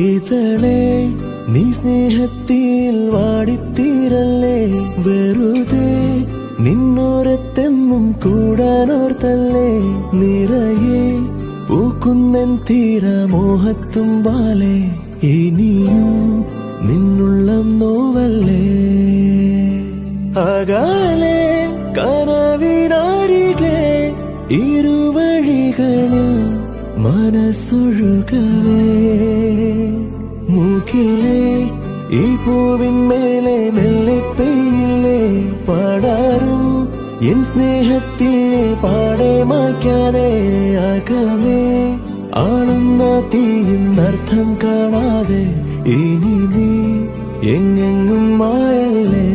ഇതളേ നീ സ്നേഹത്തിൽ വാടിത്തീരല്ലേ, വെറുതെ നിന്നോരത്തെന്നും കൂടാനോർത്തല്ലേ, നിറയെ പൂക്കുന്നൻ തീരമോഹത്തുമ്പാലെ ഇനിയും നിന്നുള്ളം നോവല്ലേ. അകാലെ കനവിനരികെ ഇരുവഴികളിൽ മനസ്സൊഴുകവേ, മൂക്കിലെ ഈ പൂവിന്മേലെ മെല്ലെ പെയ്യില്ലേ, പാടാറും എൻ സ്നേഹത്തെ പാടെ മായ്ക്കാതെ, അകമേ ആളുന്ന തീയും അർത്ഥം കാണാതെ ഇനി നീ എങ്ങെങ്ങും മായല്ലേ.